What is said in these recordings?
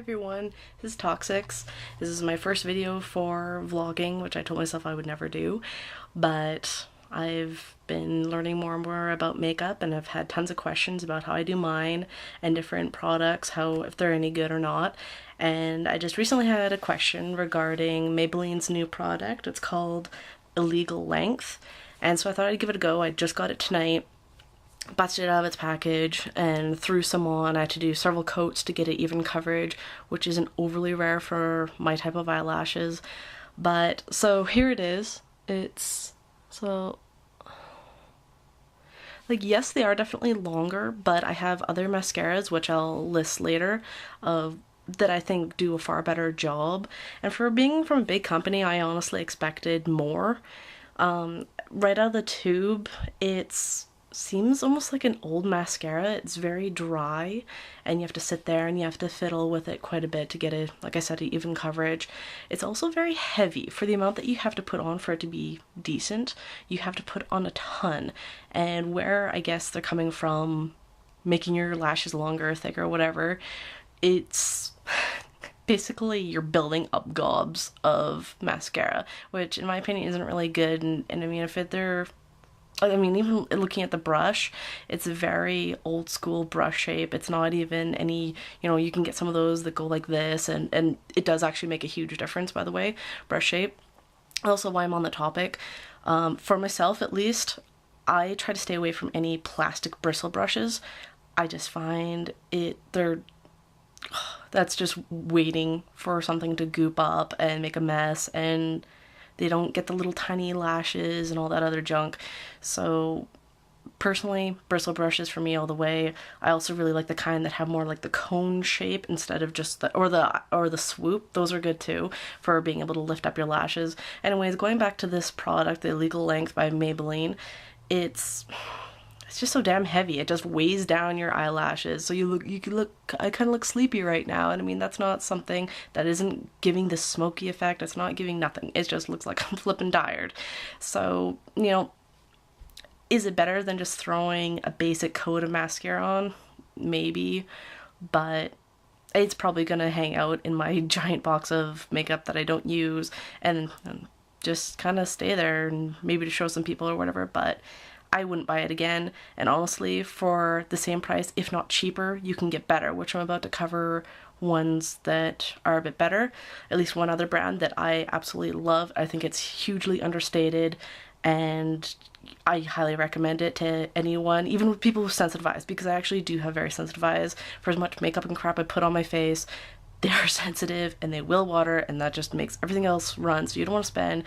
everyone, this is Toxix. This is my first video for vlogging, which I told myself I would never do, but I've been learning more and more about makeup and I've had tons of questions about how I do mine and different products, how if they're any good or not. And I just recently had a question regarding Maybelline's new product. It's called Illegal Length, and so I thought I'd give it a go. I just got it tonight. Busted it out of its package and threw some on. I had to do several coats to get it even coverage, which isn't overly rare for my type of eyelashes. But so here it is. It's so like, yes, they are definitely longer, but I have other mascaras which I'll list later of that I think do a far better job. And for being from a big company, I honestly expected more. Right out of the tube, it's seems almost like an old mascara. It's very dry and you have to sit there and you have to fiddle with it quite a bit to get it, like I said, even coverage. It's also very heavy for the amount that you have to put on for it to be decent. You have to put on a ton, and where I guess they're coming from making your lashes longer, thicker, whatever, it's basically you're building up gobs of mascara, which in my opinion isn't really good. And I mean, even looking at the brush, it's a very old school brush shape. It's not even any, you can get some of those that go like this, and it does actually make a huge difference, by the way, brush shape. Also, while I'm on the topic, for myself at least, I try to stay away from any plastic bristle brushes. I just find that's just waiting for something to goop up and make a mess, and they don't get the little tiny lashes and all that other junk. So personally, bristle brushes for me all the way. I also really like the kind that have more like the cone shape instead of just the or the swoop. Those are good too for being able to lift up your lashes. Anyways, going back to this product, the Illegal Length by Maybelline, it's just so damn heavy. It just weighs down your eyelashes. So I kind of look sleepy right now. And I mean, that's not something that isn't giving the smoky effect. It's not giving nothing. It just looks like I'm flipping tired. So, is it better than just throwing a basic coat of mascara on? Maybe, but it's probably gonna hang out in my giant box of makeup that I don't use and just kind of stay there and maybe to show some people or whatever, but I wouldn't buy it again. And honestly, for the same price, if not cheaper, you can get better, which I'm about to cover ones that are a bit better. At least one other brand that I absolutely love. I think it's hugely understated, and I highly recommend it to anyone, even with people with sensitive eyes, because I actually do have very sensitive eyes. For as much makeup and crap I put on my face, they are sensitive and they will water, and that just makes everything else run. So you don't want to spend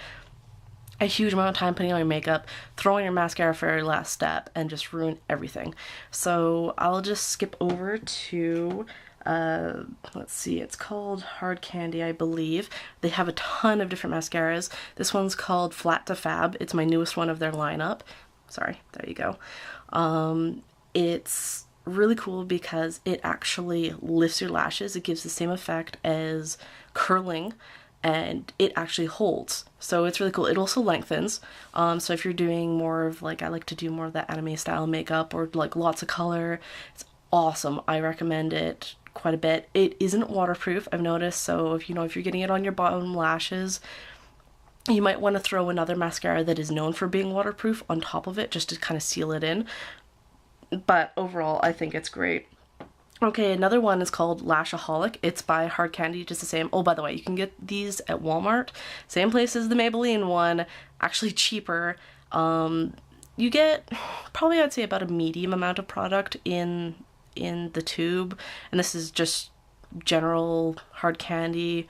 a huge amount of time putting on your makeup, throwing your mascara for your last step, and just ruin everything. So I'll just skip over to, let's see, it's called Hard Candy, I believe. They have a ton of different mascaras. This one's called Flat to Fab. It's my newest one of their lineup. Sorry, there you go. It's really cool because it actually lifts your lashes. It gives the same effect as curling, and it actually holds. So it's really cool. It also lengthens. So if you're doing more of I like to do more of that anime style makeup or like lots of color, it's awesome. I recommend it quite a bit. It isn't waterproof, I've noticed. So if you're getting it on your bottom lashes, you might want to throw another mascara that is known for being waterproof on top of it just to kind of seal it in. But overall, I think it's great. Okay, another one is called Lashaholic. It's by Hard Candy, just the same. Oh, by the way, you can get these at Walmart. Same place as the Maybelline one, actually cheaper. You get probably, I'd say, about a medium amount of product in the tube. And this is just general Hard Candy.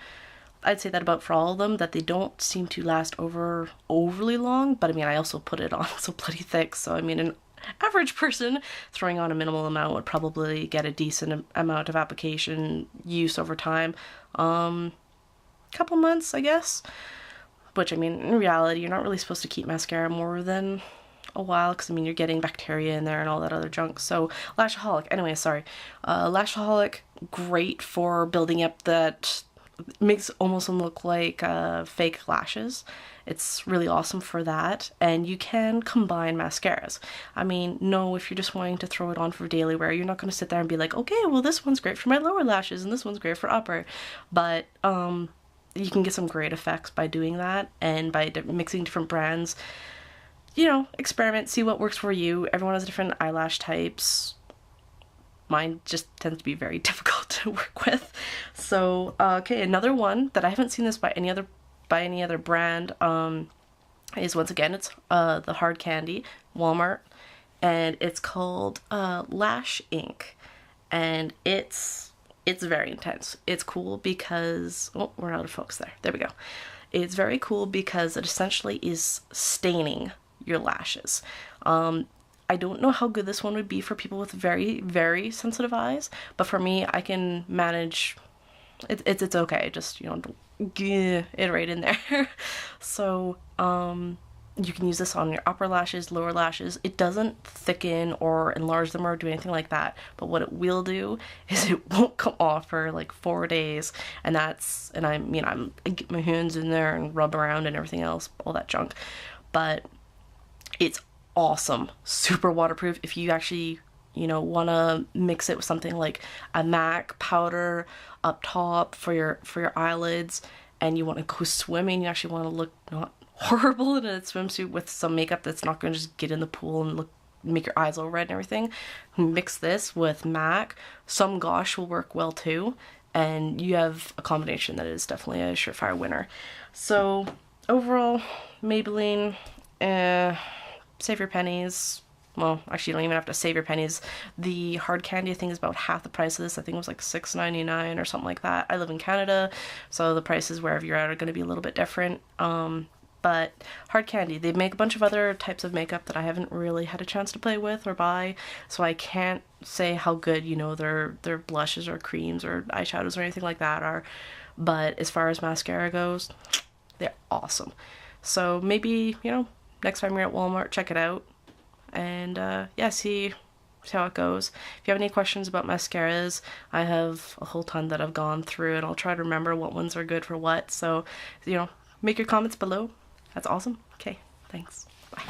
I'd say that about for all of them, that they don't seem to last overly long. But I mean, I also put it on so bloody thick. So I mean, an average person throwing on a minimal amount would probably get a decent amount of application use over time. Couple months, I guess. Which, I mean, in reality, you're not really supposed to keep mascara more than a while, because I mean, you're getting bacteria in there and all that other junk. So Lashaholic, anyway, sorry. Lashaholic, great for building up that makes almost them look like fake lashes. It's really awesome for that. And you can combine mascaras. I mean, no, if you're just wanting to throw it on for daily wear, you're not going to sit there and be like, okay, well, this one's great for my lower lashes and this one's great for upper. But you can get some great effects by doing that, and by mixing different brands. You know, experiment, see what works for you. Everyone has different eyelash types. Mine just tends to be very difficult to work with. So, okay, another one that I haven't seen this by any other brand is, once again, it's the hard candy, Wal-Mart, and it's called Lash Ink, and it's very intense. It's cool because, oh, we're out of focus there. There we go. It's very cool because it essentially is staining your lashes. I don't know how good this one would be for people with very, very sensitive eyes, but for me, I can manage. It's okay. Just, you know, get it right in there. So, you can use this on your upper lashes, lower lashes. It doesn't thicken or enlarge them or do anything like that. But what it will do is it won't come off for like 4 days. And I get my hands in there and rub around and everything else, all that junk. But it's awesome. Super waterproof. If you actually, you know, want to mix it with something like a MAC powder up top for your eyelids, and you want to go swimming, you actually want to look not horrible in a swimsuit with some makeup that's not going to just get in the pool and make your eyes all red and everything, mix this with MAC. Some gouache will work well too, and you have a combination that is definitely a surefire winner. So overall, Maybelline, save your pennies. Well, actually, you don't even have to save your pennies. The hard candy, I think, is about half the price of this. I think it was like $6.99 or something like that. I live in Canada, so the prices wherever you're at are going to be a little bit different. But hard candy, they make a bunch of other types of makeup that I haven't really had a chance to play with or buy, so I can't say how good, you know, their blushes or creams or eyeshadows or anything like that are. But as far as mascara goes, they're awesome. So maybe, you know, next time you're at Walmart, check it out. And yeah, see how it goes. If you have any questions about mascaras, I have a whole ton that I've gone through, and I'll try to remember what ones are good for what. So, you know, make your comments below. That's awesome. Okay, thanks. Bye.